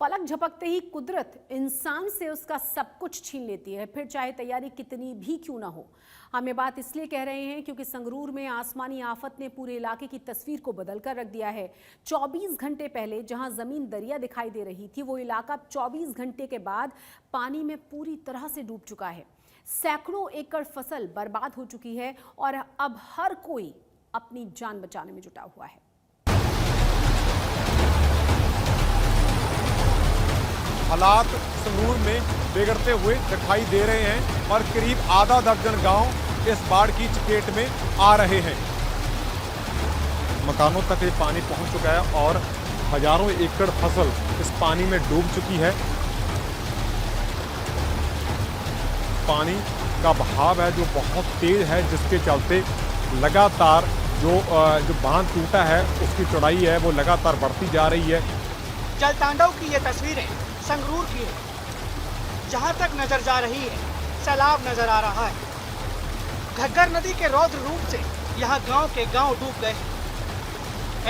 पलक झपकते ही कुदरत इंसान से उसका सब कुछ छीन लेती है, फिर चाहे तैयारी कितनी भी क्यों ना हो। हम ये बात इसलिए कह रहे हैं क्योंकि संगरूर में आसमानी आफत ने पूरे इलाके की तस्वीर को बदल कर रख दिया है। 24 घंटे पहले जहां जमीन दरिया दिखाई दे रही थी, वो इलाका 24 घंटे के बाद पानी में पूरी तरह से डूब चुका है। सैकड़ों एकड़ फसल बर्बाद हो चुकी है और अब हर कोई अपनी जान बचाने में जुटा हुआ है। हालात संगरूर में बिगड़ते हुए दिखाई दे रहे हैं और करीब आधा दर्जन गांव इस बाढ़ की चपेट में आ रहे हैं। मकानों तक ये पानी पहुंच चुका है और हजारों एकड़ फसल इस पानी में डूब चुकी है। पानी का बहाव है जो बहुत तेज है, जिसके चलते लगातार जो बांध टूटा है उसकी चौड़ाई है वो लगातार बढ़ती जा रही है। जलतांडव की ये तस्वीरें संगरूर की है। जहां तक नजर जा रही है सैलाब नजर आ रहा है। घग्गर नदी के रौद्र रूप से यहां गांव के गांव डूब गए हैं।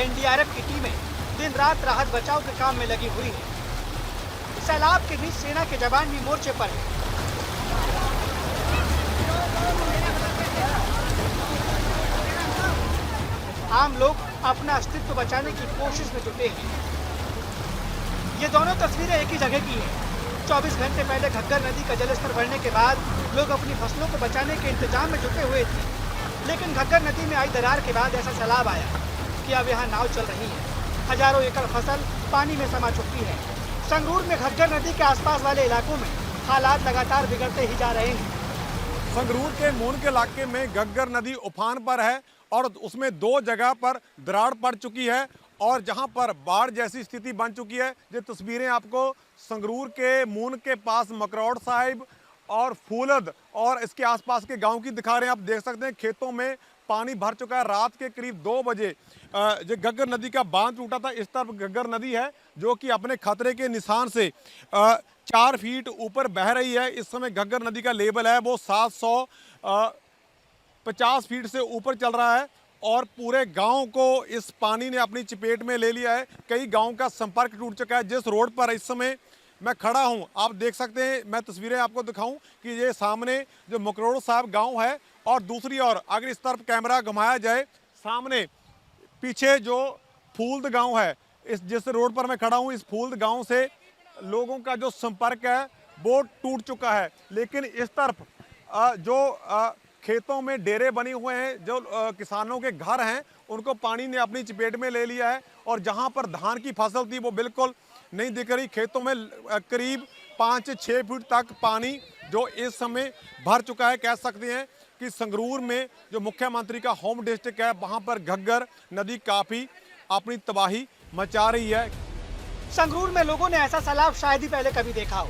एनडीआरएफ की टीमें दिन रात राहत बचाव के काम में लगी हुई है। सैलाब के बीच सेना के जवान भी मोर्चे पर हैं। आम लोग अपना अस्तित्व बचाने की कोशिश में जुटे हैं। ये दोनों तस्वीरें एक ही जगह की हैं। 24 घंटे पहले घग्गर नदी का जलस्तर बढ़ने के बाद लोग अपनी फसलों को बचाने के इंतजाम में जुटे हुए थे, लेकिन घग्गर नदी में आई दरार के बाद ऐसा सैलाब आया कि अब यहाँ नाव चल रही है। हजारों एकड़ फसल पानी में समा चुकी है। संगरूर में घग्गर नदी के आसपास वाले इलाकों में हालात लगातार बिगड़ते ही जा रहे हैं। संगरूर के मून के इलाके में घग्गर नदी उफान पर है और उसमें 2 जगह पर दरार पड़ चुकी है और जहां पर बाढ़ जैसी स्थिति बन चुकी है। ये तस्वीरें आपको संगरूर के मून के पास मकरौड़ साहिब और फूलद और इसके आसपास के गांव की दिखा रहे हैं। आप देख सकते हैं खेतों में पानी भर चुका है। रात के करीब 2 बजे जो घग्गर नदी का बांध टूटा था, इस तरफ घग्गर नदी है जो कि अपने खतरे के निशान से 4 फीट ऊपर बह रही है। इस समय घग्गर नदी का लेवल है वो 750 फीट से ऊपर चल रहा है और पूरे गांव को इस पानी ने अपनी चपेट में ले लिया है। कई गांव का संपर्क टूट चुका है। जिस रोड पर इस समय मैं खड़ा हूं, आप देख सकते हैं, मैं तस्वीरें आपको दिखाऊं कि ये सामने जो मकरौड़ साहब गांव है और दूसरी ओर अगर इस तरफ कैमरा घुमाया जाए, सामने पीछे जो फूलद गांव है, इस जिस रोड पर मैं खड़ा हूं, इस फूलद गांव से लोगों का जो संपर्क है वो टूट चुका है। लेकिन इस तरफ जो खेतों में डेरे बने हुए हैं, जो किसानों के घर हैं, उनको पानी ने अपनी चपेट में ले लिया है और जहां पर धान की फसल थी वो बिल्कुल नहीं दिख रही। खेतों में करीब 5 से 6 फीट तक पानी जो इस समय भर चुका है। कह सकते हैं कि संगरूर में जो मुख्यमंत्री का होम डिस्ट्रिक्ट है, वहां पर घग्गर नदी काफी अपनी तबाही मचा रही है। संगरूर में लोगों ने ऐसा सैलाब शायद ही पहले कभी देखा हो।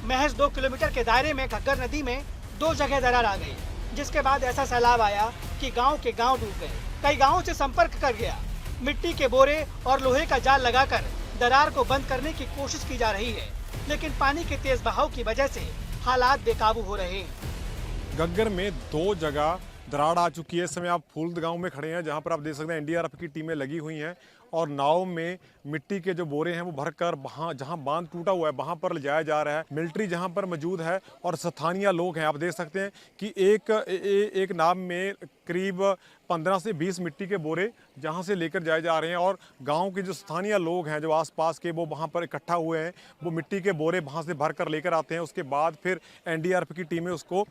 महज 2 किलोमीटर के दायरे में घग्गर नदी में 2 जगह दरार आ गई, जिसके बाद ऐसा सैलाब आया कि गांव के गांव डूब गए। कई गांवों से संपर्क कर गया। मिट्टी के बोरे और लोहे का जाल लगाकर दरार को बंद करने की कोशिश की जा रही है, लेकिन पानी के तेज बहाव की वजह से हालात बेकाबू हो रहे हैं। घग्गर में 2 जगह दरार आ चुकी है। इस समय आप फूलद गांव में खड़े हैं, जहां पर आप देख सकते हैं एनडीआरएफ की टीमें लगी हुई हैं और नाव में मिट्टी के जो बोरे हैं वो भरकर वहाँ जहाँ बांध टूटा हुआ है वहाँ पर ले जाया जा रहा है। मिलिट्री जहाँ पर मौजूद है और स्थानीय लोग हैं। आप देख सकते हैं कि एक नाव में करीब 15 से 20 मिट्टी के बोरे जहाँ से लेकर जाए जा रहे हैं और गांव के जो स्थानीय लोग हैं, जो आसपास के, वो वहाँ पर इकट्ठा हुए हैं। वो मिट्टी के बोरे वहाँ से भर कर लेकर आते हैं। उसके बाद फिर एनडीआरएफ की टीमें उसको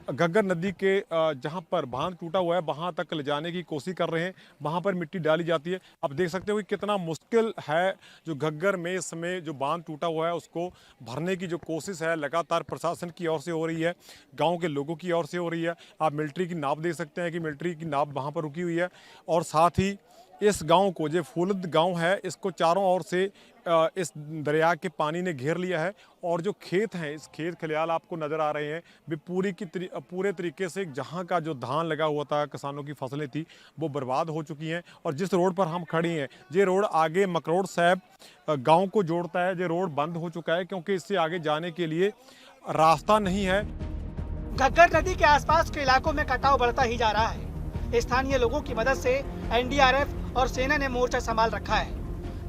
घग्गर नदी के जहाँ पर बांध टूटा हुआ है वहाँ तक ले जाने की कोशिश कर रहे हैं। वहाँ पर मिट्टी डाली जाती है। आप देख सकते हो कि कितना मुश्किल है। जो घग्गर में इस समय जो बांध टूटा हुआ है उसको भरने की जो कोशिश है लगातार प्रशासन की ओर से हो रही है, गांव के लोगों की ओर से हो रही है। आप मिलिट्री की नाव देख सकते हैं कि मिलिट्री की नाव वहां पर रुकी हुई है और साथ ही इस गांव को, जो फूलद गांव है, इसको चारों ओर से इस दरिया के पानी ने घेर लिया है और जो खेत हैं, इस खेत खलियाल आपको नज़र आ रहे हैं, वे पूरे तरीके से जहां का जो धान लगा हुआ था, किसानों की फसलें थी, वो बर्बाद हो चुकी हैं। और जिस रोड पर हम खड़ी हैं, ये रोड आगे मकरौड़ साहब गांव को जोड़ता है। ये रोड बंद हो चुका है क्योंकि इससे आगे जाने के लिए रास्ता नहीं है। घग्गर नदी के आसपास के इलाकों में कटाव बढ़ता ही जा रहा है। स्थानीय लोगों की मदद से एनडीआरएफ और सेना ने मोर्चा संभाल रखा है।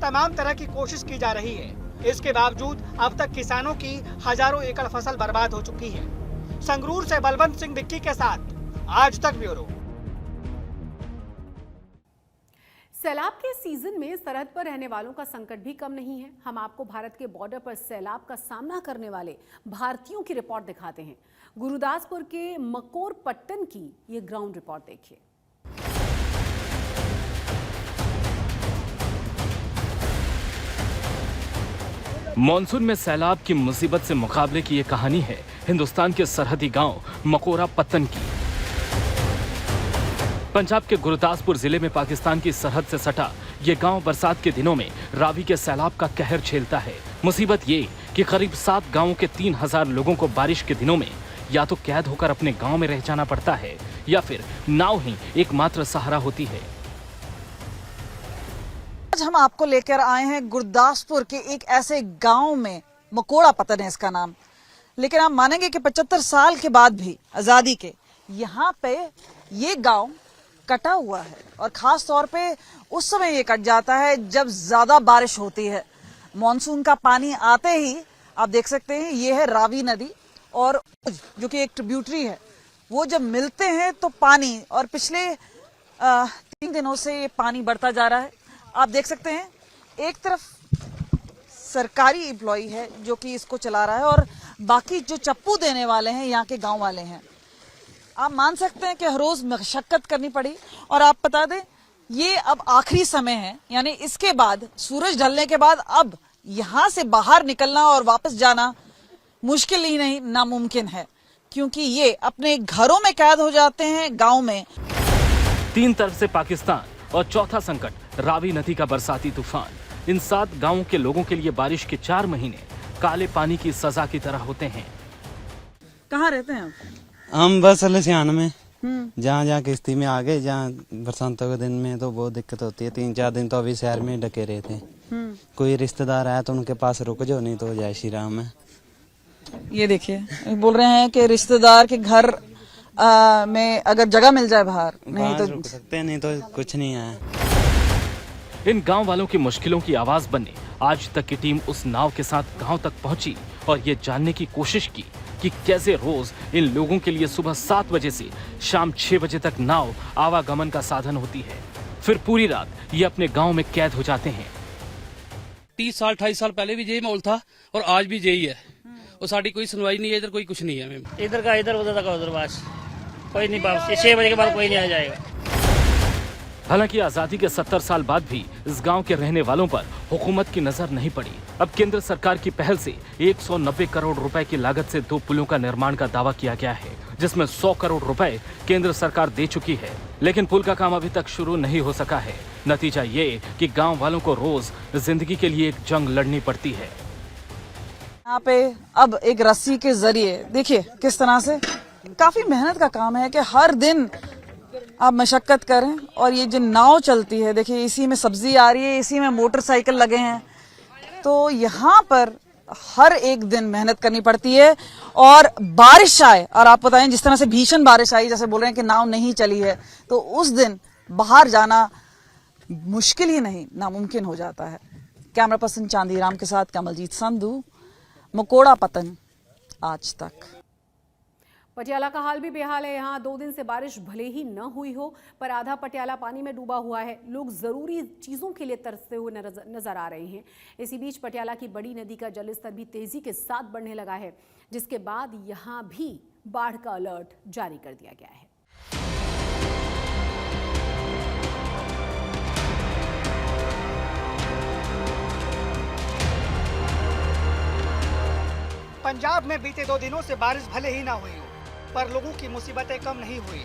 तमाम तरह की कोशिश की जा रही है। इसके बावजूद अब तक किसानों की हजारों एकड़ फसल बर्बाद हो चुकी है। संगरूर से बलवंत सिंह डिक्की के साथ आज तक ब्यूरो। सैलाब के सीजन में सरहद पर रहने वालों का संकट भी कम नहीं है। हम आपको भारत के बॉर्डर पर सैलाब का सामना करने वाले भारतीयों की रिपोर्ट दिखाते हैं। गुरुदासपुर के मकोरपट्टन की ये ग्राउंड रिपोर्ट देखिए। मॉनसून में सैलाब की मुसीबत से मुकाबले की ये कहानी है हिंदुस्तान के सरहदी गांव मकोरापत्तन की। पंजाब के गुरुदासपुर जिले में पाकिस्तान की सरहद से सटा ये गांव बरसात के दिनों में रावी के सैलाब का कहर झेलता है। मुसीबत ये कि करीब 7 गांवों के 3000 लोगों को बारिश के दिनों में या तो कैद होकर अपने गांव में रह जाना पड़ता है या फिर नाव ही एकमात्र सहारा होती है। आज हम आपको लेकर आए हैं गुरदासपुर के एक ऐसे गांव में, मकोरापत्तन है इसका नाम, लेकिन आप मानेंगे कि 75 साल के बाद भी आजादी के यहाँ पे ये गांव कटा हुआ है और खास तौर पे उस समय ये कट जाता है जब ज्यादा बारिश होती है। मॉनसून का पानी आते ही आप देख सकते हैं ये है रावी नदी और जो कि एक ट्रिब्यूटरी है, वो जब मिलते हैं तो पानी, और पिछले 3 दिनों से ये पानी बढ़ता जा रहा है। आप देख सकते हैं एक तरफ सरकारी एम्प्लॉई है जो कि इसको चला रहा है और बाकी जो चप्पू देने वाले हैं यहाँ के गांव वाले हैं। आप मान सकते हैं कि हर रोज मशक्कत करनी पड़ी। और आप बता दें ये अब आखिरी समय है, यानी इसके बाद सूरज ढलने के बाद अब यहाँ से बाहर निकलना और वापस जाना मुश्किल ही नहीं, नामुमकिन है, क्योंकि ये अपने घरों में कैद हो जाते हैं गांव में। 3 तरफ से पाकिस्तान और चौथा संकट रावी नदी का बरसाती तूफान। इन 7 गांवों के लोगों के लिए बारिश के 4 महीने काले पानी की सजा की तरह होते हैं। कहाँ रहते हैं आप? हम बस लुधियाना में, जहाँ जहाँ किश्ती में आ गए, जहाँ बरसातों के दिन में तो बहुत दिक्कत होती है। 3-4 दिन तो अभी शहर में डके रहे थे। कोई रिश्तेदार आया तो उनके पास रुक जाओ, नहीं तो जय श्री राम है। ये देखिए बोल रहे हैं कि रिश्तेदार के घर में अगर जगह मिल जाए बाहर, नहीं तो रुक सकते हैं, नहीं तो कुछ नहीं है। इन गांव वालों की मुश्किलों की आवाज बनने आज तक की टीम उस नाव के साथ गांव तक पहुंची और ये जानने की कोशिश की कि कैसे रोज इन लोगों के लिए सुबह 7 बजे से शाम 6 बजे तक नाव आवागमन का साधन होती है। फिर पूरी रात ये अपने गांव में कैद हो जाते हैं। 30 साल 28 साल पहले भी यही माहौल था और आज भी यही है और साड़ी कोई सुनवाई नहीं है, इधर कोई कुछ नहीं है। मैम इधर का इधर, उधर का उधर, बस कोई नहीं। वापस 6 बजे के बाद कोई नहीं आ जाएगा। हालांकि आजादी के 70 साल बाद भी इस गांव के रहने वालों पर हुकूमत की नजर नहीं पड़ी। अब केंद्र सरकार की पहल से 190 करोड़ रुपए की लागत से 2 पुलों का निर्माण का दावा किया गया है, जिसमें 100 करोड़ रुपए केंद्र सरकार दे चुकी है, लेकिन पुल का काम अभी तक शुरू नहीं हो सका है। नतीजा ये कि गांव वालों को रोज जिंदगी के लिए एक जंग लड़नी पड़ती है। यहाँ पे अब एक रस्सी के जरिए देखिए किस तरह से, काफी मेहनत का काम है कि हर दिन आप मशक्कत करें। और ये जो नाव चलती है, देखिए इसी में सब्जी आ रही है, इसी में मोटरसाइकिल लगे हैं, तो यहाँ पर हर एक दिन मेहनत करनी पड़ती है। और बारिश आए, और आप बताएं जिस तरह से भीषण बारिश आई, जैसे बोल रहे हैं कि नाव नहीं चली है, तो उस दिन बाहर जाना मुश्किल ही नहीं, नामुमकिन हो जाता है। कैमरा पर्सन चांदीराम के साथ कमलजीत संधू, मकोरापत्तन, आज तक। पटियाला का हाल भी बेहाल है। यहाँ 2 दिन से बारिश भले ही न हुई हो, पर आधा पटियाला पानी में डूबा हुआ है। लोग जरूरी चीजों के लिए तरसते हुए नजर आ रहे हैं। इसी बीच पटियाला की बड़ी नदी का जलस्तर भी तेजी के साथ बढ़ने लगा है, जिसके बाद यहाँ भी बाढ़ का अलर्ट जारी कर दिया गया है। पंजाब में बीते 2 दिनों से बारिश भले ही ना हुई हो, पर लोगों की मुसीबतें कम नहीं हुई।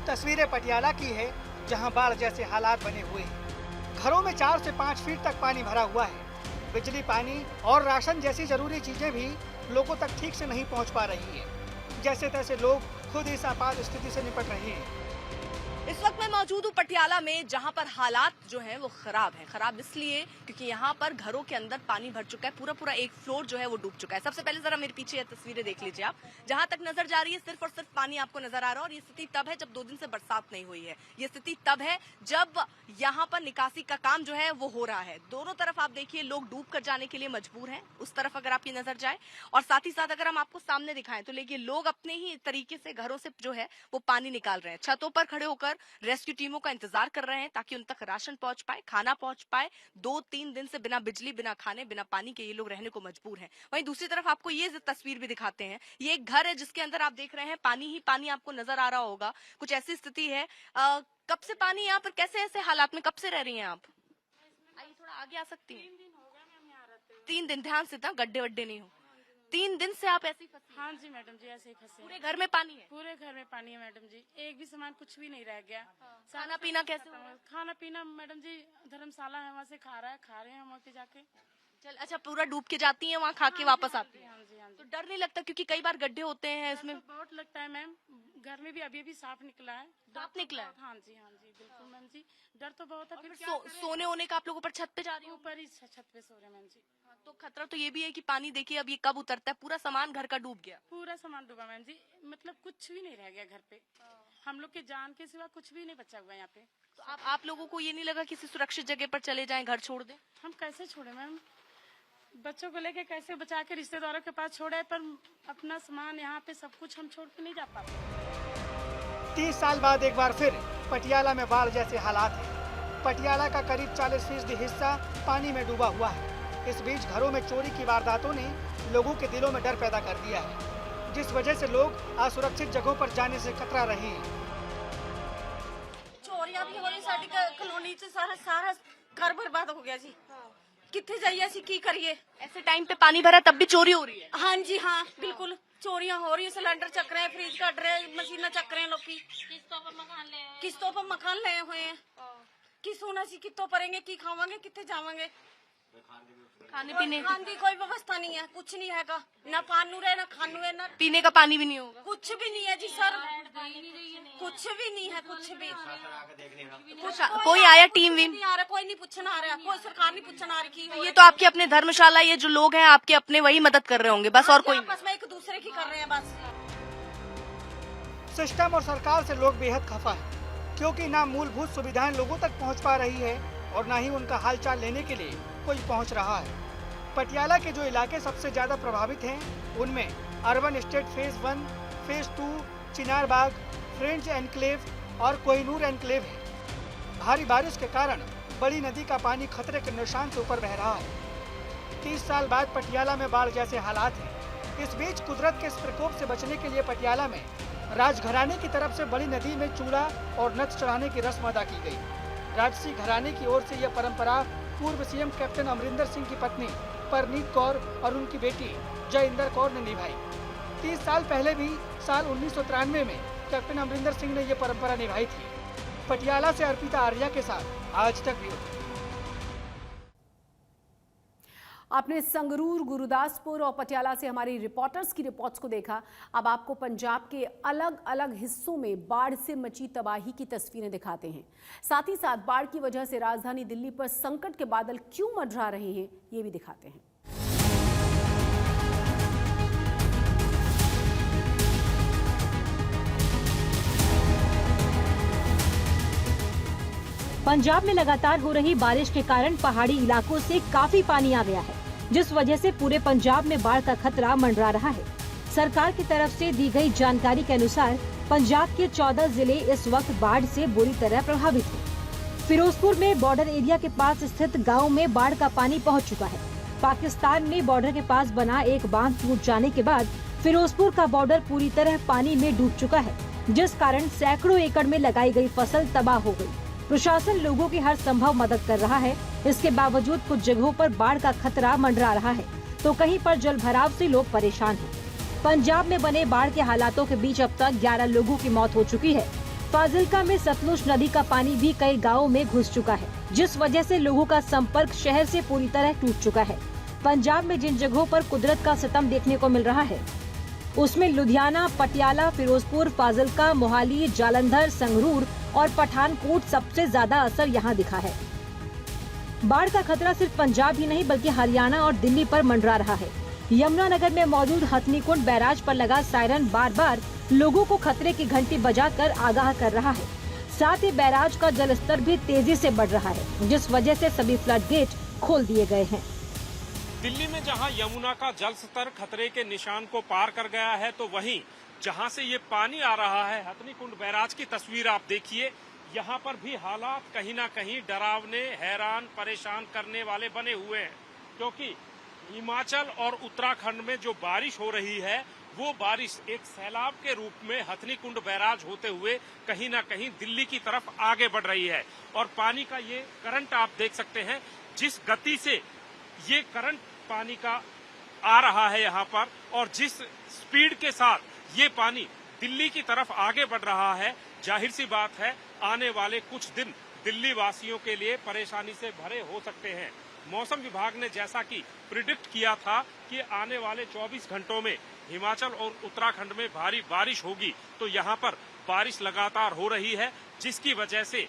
तस्वीरें पटियाला की है, जहां बाढ़ जैसे हालात बने हुए हैं। घरों में 4 से 5 फीट तक पानी भरा हुआ है। बिजली, पानी और राशन जैसी जरूरी चीजें भी लोगों तक ठीक से नहीं पहुंच पा रही है। जैसे तैसे लोग खुद इस आपात स्थिति से निपट रहे हैं। इस वक्त मैं मौजूद हूँ पटियाला में, जहां पर हालात जो हैं वो खराब हैं। खराब इसलिए क्योंकि यहाँ पर घरों के अंदर पानी भर चुका है, पूरा एक फ्लोर जो है वो डूब चुका है। सबसे पहले जरा मेरे पीछे ये तस्वीरें देख लीजिए आप, जहां तक नजर जा रही है सिर्फ और सिर्फ पानी आपको नजर आ रहा है। और ये स्थिति तब है जब 2 दिन से बरसात नहीं हुई है। ये स्थिति तब है जब यहाँ पर निकासी का काम जो है वो हो रहा है। दोनों तरफ आप देखिए लोग डूब कर जाने के लिए मजबूर हैं। उस तरफ अगर आपकी नजर जाए और साथ ही साथ अगर हम आपको सामने दिखाएं तो देखिए लोग अपने ही तरीके से घरों से जो है वो पानी निकाल रहे हैं। छतों पर खड़े होकर रेस्क्यू टीमों का इंतजार कर रहे हैं ताकि उन तक राशन पहुंच पाए, खाना पहुंच पाए। 2-3 दिन से बिना बिजली, बिना खाने, बिना पानी के ये लोग रहने को मजबूर हैं। वहीं दूसरी तरफ आपको ये तस्वीर भी दिखाते हैं। ये एक घर है जिसके अंदर आप देख रहे हैं पानी ही पानी आपको नजर आ रहा होगा। कुछ ऐसी स्थिति है। कब से पानी यहाँ पर, कैसे ऐसे हालात में कब से रह रही हैं आप? आइए थोड़ा आगे आ सकती हैं। 3 दिन, ध्यान से था, गड्ढे वड्ढे नहीं हो। 3 दिन से आप ऐसे ही फंसे? हाँ जी मैडम जी, ऐसे ही फंसे। पूरे घर में पानी है? पूरे घर में पानी है मैडम जी, एक भी सामान कुछ भी नहीं रह गया। खाना पीना कैसे? खाना पीना मैडम जी धर्मशाला है, वहाँ से खा रहे हैं हम वहाँ पे जाके। चल अच्छा, पूरा डूब के जाती हैं वहाँ, खा के वापस आती हैं? हाँ जी हाँ जी। तो डर नहीं लगता क्योंकि कई बार गड्ढे होते हैं इसमें? तो बहुत लगता है मैम, घर में भी अभी साफ निकला है। साफ निकला है? हाँ जी बिल्कुल मैम जी, डर तो बहुत है। फिर सोने होने का आप लोग ऊपर छत पे जा रही हो? ऊपर ही छत पे सो रहे हैं मैम जी। तो खतरा तो ये भी है कि पानी देखिए अब ये कब उतरता है। पूरा सामान घर का डूब गया? पूरा सामान डूबा मैम जी, मतलब कुछ भी नहीं रह गया घर पे। हम लोग के जान के सिवा कुछ भी नहीं बचा हुआ यहाँ पे। तो आप लोगों को ये नहीं लगा किसी सुरक्षित जगह पर चले जाएं, घर छोड़ दें? हम कैसे छोड़े मैम, बच्चों को लेके कैसे बचा के रिश्तेदारों के पास छोड़े, पर अपना सामान यहाँ पे सब कुछ हम छोड़ के नहीं जा पाते। 30 साल बाद एक बार फिर पटियाला में बाढ़ जैसे हालात हैं। पटियाला का करीब 40% हिस्सा पानी में डूबा हुआ है। इस बीच घरों में चोरी की वारदातों ने लोगों के दिलों में डर पैदा कर दिया है, जिस वजह से लोग असुरक्षित जगहों पर जाने से कतरा रहे हैं। चोरियां भी हो रही, साडी कॉलोनी च सारा घर बर्बाद हो गया जी। किथे जाइए असी की करिए? ऐसे टाइम पे पानी भरा तब भी चोरी हो रही है? हाँ जी हाँ बिल्कुल, चोरियां हो रही है। सिलेंडर चक रहे हैं, फ्रिज कट रहे हैं, मशीना चक रहे हैं, लोग किस्तों पर मकान ले हुए हैं। की सोना सी कितों परेंगे, की खावांगे, कितने जावांगे? खाने पीने की कोई व्यवस्था नहीं है, कुछ नहीं है, ना पानू रहे ना खानू है, ना पीने का पानी भी नहीं होगा? कुछ भी नहीं है जी सर, कुछ भी नहीं है, कुछ भी। कोई आया टीम वीम? नहीं आ रहा, कोई नहीं पूछना आ रहा, कोई सरकार नहीं पूछना आ रही। ये तो आपके अपने धर्मशाला, ये जो लोग हैं आपके अपने, वही मदद कर रहे होंगे बस, और कोई? बस में एक दूसरे की कर रहे हैं बस। सिस्टम और सरकार से लोग बेहद खफा है, क्योंकि ना मूलभूत सुविधाएं लोगों तक पहुंच पा रही है और ना ही उनका हालचाल लेने के लिए कोई पहुंच रहा है। पटियाला के जो इलाके सबसे ज्यादा प्रभावित हैं, उनमें अर्बन एस्टेट फेज 1, फेज 2, चिनार बाग, फ्रेंच एनक्लेव और कोहिनूर एनक्लेव है। भारी बारिश के कारण बड़ी नदी का पानी खतरे के निशान से ऊपर बह रहा है। 30 साल बाद पटियाला में बाढ़ जैसे हालात हैं। इस बीच कुदरत के इस प्रकोप से बचने के लिए पटियाला में राजघराने की तरफ से बड़ी नदी में चूड़ा और नथ चढ़ाने की रस्म अदा की गई। राजसी घराने की ओर से यह परंपरा पूर्व सीएम कैप्टन अमरिंदर सिंह की पत्नी परनीत कौर और उनकी बेटी जयिंदर कौर ने निभाई। 30 साल पहले भी साल 1993 में कैप्टन अमरिंदर सिंह ने यह परंपरा निभाई थी। पटियाला से अर्पिता आर्या के साथ आज तक ब्यूरो। आपने संगरूर, गुरुदासपुर और पटियाला से हमारी रिपोर्टर्स की रिपोर्ट्स को देखा। अब आपको पंजाब के अलग अलग हिस्सों में बाढ़ से मची तबाही की तस्वीरें दिखाते हैं। साथ ही साथ बाढ़ की वजह से राजधानी दिल्ली पर संकट के बादल क्यों मंडरा रहे हैं, ये भी दिखाते हैं। पंजाब में लगातार हो रही बारिश के कारण पहाड़ी इलाकों से काफी पानी आ गया है, जिस वजह से पूरे पंजाब में बाढ़ का खतरा मंडरा रहा है। सरकार की तरफ से दी गई जानकारी के अनुसार पंजाब के 14 जिले इस वक्त बाढ़ से बुरी तरह प्रभावित हैं। फिरोजपुर में बॉर्डर एरिया के पास स्थित गांव में बाढ़ का पानी पहुंच चुका है। पाकिस्तान में बॉर्डर के पास बना एक बांध टूट जाने के बाद फिरोजपुर का बॉर्डर पूरी तरह पानी में डूब चुका है, जिस कारण सैकड़ों एकड़ में लगाई गई फसल तबाह हो गई। प्रशासन लोगों की हर संभव मदद कर रहा है। इसके बावजूद कुछ जगहों पर बाढ़ का खतरा मंडरा रहा है, तो कहीं पर जल भराव से लोग परेशान हैं। पंजाब में बने बाढ़ के हालातों के बीच अब तक 11 लोगों की मौत हो चुकी है। फाजिल्का में सतलुज नदी का पानी भी कई गाँवों में घुस चुका है, जिस वजह से लोगों का संपर्क शहर से पूरी तरह टूट चुका है। पंजाब में जिन जगहों पर कुदरत का सितम देखने को मिल रहा है, उसमें लुधियाना, पटियाला, फिरोजपुर, फाजिलका, मोहाली, जालंधर, संगरूर और पठानकोट सबसे ज्यादा असर यहाँ दिखा है। बाढ़ का खतरा सिर्फ पंजाब ही नहीं बल्कि हरियाणा और दिल्ली पर मंडरा रहा है। यमुनानगर में मौजूद हथनीकुंड बैराज पर लगा सायरन बार बार लोगों को खतरे की घंटी बजाकर आगाह कर रहा है। साथ ही बैराज का जलस्तर भी तेजी से बढ़ रहा है, जिस वजह से सभी फ्लड गेट खोल दिए गए हैं। दिल्ली में जहां यमुना का जल स्तर खतरे के निशान को पार कर गया है, तो वहीं जहां से ये पानी आ रहा है, हथनीकुंड बैराज की तस्वीर आप देखिए। यहाँ पर भी हालात कहीं ना कहीं डरावने, हैरान, परेशान करने वाले बने हुए हैं, क्योंकि हिमाचल और उत्तराखंड में जो बारिश हो रही है वो बारिश एक सैलाब के रूप में हथनीकुंड बैराज होते हुए कहीं ना कहीं दिल्ली की तरफ आगे बढ़ रही है। और पानी का ये करंट आप देख सकते हैं, जिस गति से ये करंट पानी का आ रहा है यहाँ पर, और जिस स्पीड के साथ ये पानी दिल्ली की तरफ आगे बढ़ रहा है, जाहिर सी बात है आने वाले कुछ दिन दिल्ली वासियों के लिए परेशानी से भरे हो सकते हैं। मौसम विभाग ने जैसा कि प्रिडिक्ट किया था कि आने वाले 24 घंटों में हिमाचल और उत्तराखंड में भारी बारिश होगी, तो यहाँ पर बारिश लगातार हो रही है, जिसकी वजह से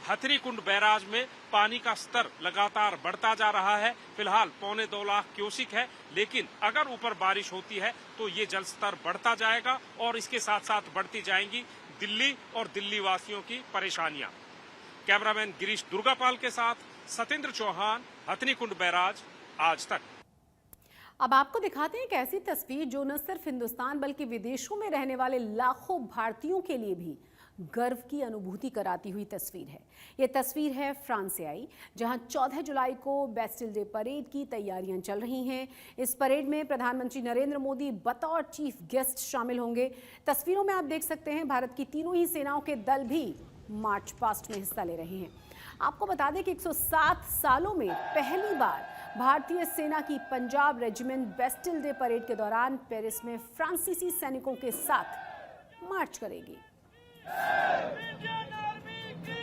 हथनीकुंड बैराज में पानी का स्तर लगातार बढ़ता जा रहा है। फिलहाल 2.25 लाख क्यूसिक है, लेकिन अगर ऊपर बारिश होती है तो ये जल स्तर बढ़ता जाएगा और इसके साथ साथ बढ़ती जाएंगी दिल्ली और दिल्ली वासियों की परेशानियां। कैमरामैन गिरीश दुर्गापाल के साथ सतेंद्र चौहान, हथनीकुंड बैराज, आज तक। अब आपको दिखाते हैं एक ऐसी तस्वीर जो न सिर्फ हिंदुस्तान बल्कि विदेशों में रहने वाले लाखों भारतीयों के लिए भी गर्व की अनुभूति कराती हुई तस्वीर है। ये तस्वीर है फ्रांस से आई, जहां 14 जुलाई को बेस्टिल डे परेड की तैयारियां चल रही हैं। इस परेड में प्रधानमंत्री नरेंद्र मोदी बतौर चीफ गेस्ट शामिल होंगे। तस्वीरों में आप देख सकते हैं भारत की तीनों ही सेनाओं के दल भी मार्च पास्ट में हिस्सा ले रहे हैं। आपको बता दें कि 107 सालों में पहली बार भारतीय सेना की Punjab regiment Bastille day parade के दौरान पेरिस में फ्रांसीसी सैनिकों के साथ मार्च करेगी। इंडियन आर्मी की